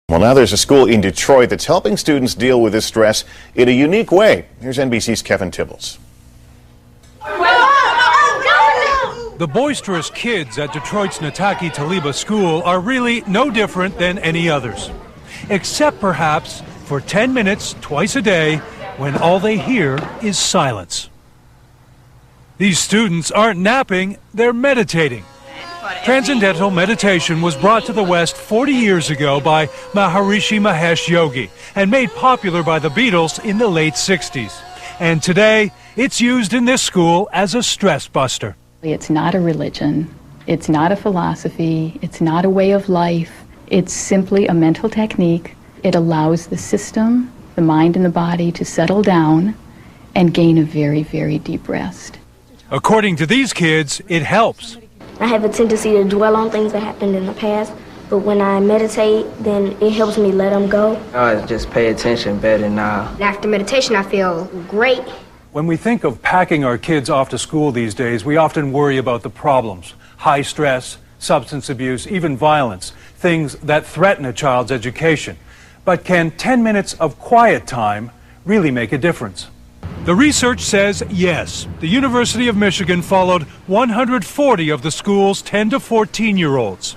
Well, now there's a school in Detroit that's helping students deal with this stress in a unique way. Here's NBC's Kevin Tibbles. The boisterous kids at Detroit's Nataki Taliba School are really no different than any others, except perhaps for 10 minutes twice a day when all they hear is silence. These students aren't napping, they're meditating. Transcendental meditation was brought to the West 40 years ago by Mahe시요기의 and made popular by the Beatles in the late 60s. And today, it's used in this school as a stress buster. It's not a religion, it's not a philosophy, it's not a way of life. It's simply a mental technique. It allows the system, the mind and the body to settle down and gain a very, very deep rest. According to these kids, it helps. I have a tendency to dwell on things that happened in the past, but when I meditate, then it helps me let them go. I just pay attention better now. After meditation, I feel great. When we think of packing our kids off to school these days, we often worry about the problems. High stress, substance abuse, even violence, things that threaten a child's education. But can 10 minutes of quiet time really make a difference? The research says yes. The University of Michigan followed 140 of the school's 10 to 14-year-olds.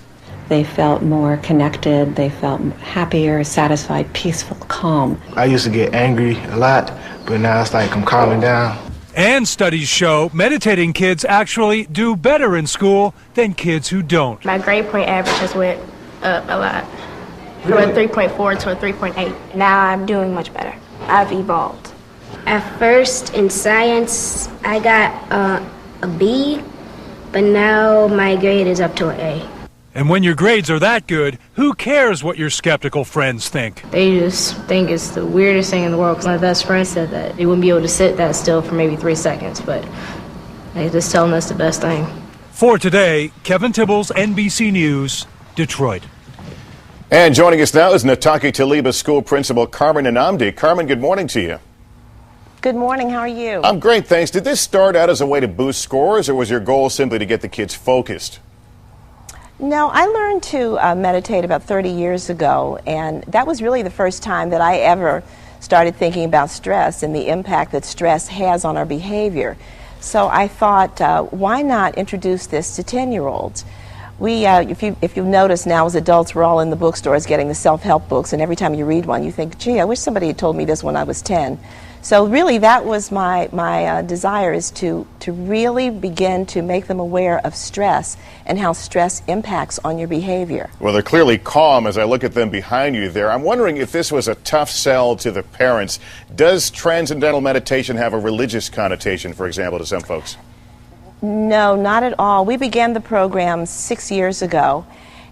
They felt more connected, they felt happier, satisfied, peaceful, calm. I used to get angry a lot, but now it's like I'm calming down. And studies show meditating kids actually do better in school than kids who don't. My grade point average has went up a lot, from a 3.4 to a 3.8. Now I'm doing much better. I've evolved. At first in science, I got a B, but now my grade is up to an A. And when your grades are that good, who cares what your skeptical friends think? They just think it's the weirdest thing in the world, because my best friend said that he wouldn't be able to sit that still for maybe 3 seconds, but they're just telling us the best thing. For today, Kevin Tibbles, NBC News, Detroit. And joining us now is Nataki Taliba School Principal Carmen Anamdi. Carmen, good morning to you. Good morning. How are you? I'm great, thanks. Did this start out as a way to boost scores, or was your goal simply to get the kids focused? No, I learned to meditate about 30 years ago, and that was really the first time that I ever started thinking about stress and the impact that stress has on our behavior. So I thought, why not introduce this to 10-year-olds? We, if you've noticed now as adults, we're all in the bookstores getting the self-help books, and every time you read one, you think, gee, I wish somebody had told me this when I was 10. So really that was my desire, is to really begin to make them aware of stress and how stress impacts on your behavior. Well, they're clearly calm as I look at them behind you there. I'm wondering if this was a tough sell to the parents. Does transcendental meditation have a religious connotation, for example, to some folks? No, not at all. We began the program 6 years ago,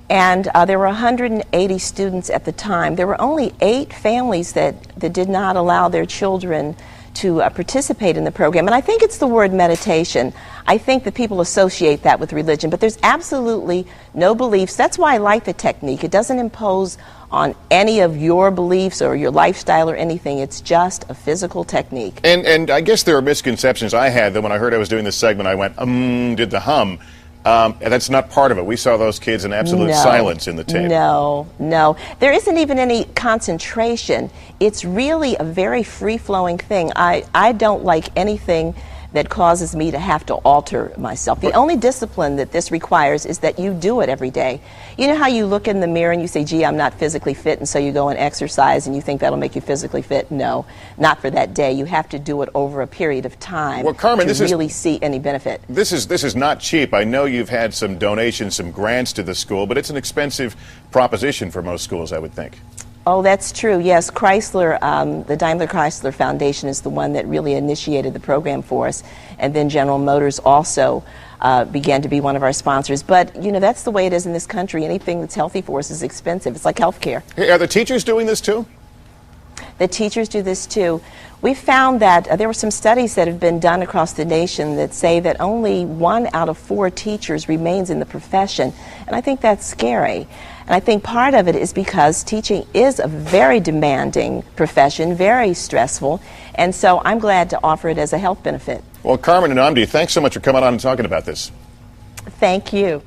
and there were 180 students at the time. There were only 8 families that did not allow their children to participate in the program. And I think it's the word meditation. I think that people associate that with religion, but there's absolutely no beliefs. That's why I like the technique. It doesn't impose on any of your beliefs or your lifestyle or anything. It's just a physical technique. And I guess there are misconceptions I had that when I heard I was doing this segment, I went, did the hum. And that's not part of it. We saw those kids in absolute silence in the tape. No. There isn't even any concentration. It's really a very free-flowing thing. I don't like anything that causes me to have to alter myself. The only discipline that this requires is that you do it every day. You know how you look in the mirror and you say, gee, I'm not physically fit, and so you go and exercise and you think that'll make you physically fit? No, not for that day. You have to do it over a period of time, well, Carmen, to really see any benefit. This is not cheap. I know you've had some donations, some grants to the school, but it's an expensive proposition for most schools, I would think. Oh, that's true. Yes, Chrysler, the Daimler Chrysler Foundation is the one that really initiated the program for us, and then General Motors also began to be one of our sponsors. But, you know, that's the way it is in this country. Anything that's healthy for us is expensive. It's like health care. Hey, are the teachers doing this too? The teachers do this too. We found that there were some studies that have been done across the nation that say that only 1 out of 4 teachers remains in the profession, and I think that's scary. And I think part of it is because teaching is a very demanding profession, very stressful, and so I'm glad to offer it as a health benefit. Well, Carmen Anamdi, thanks so much for coming on and talking about this. Thank you.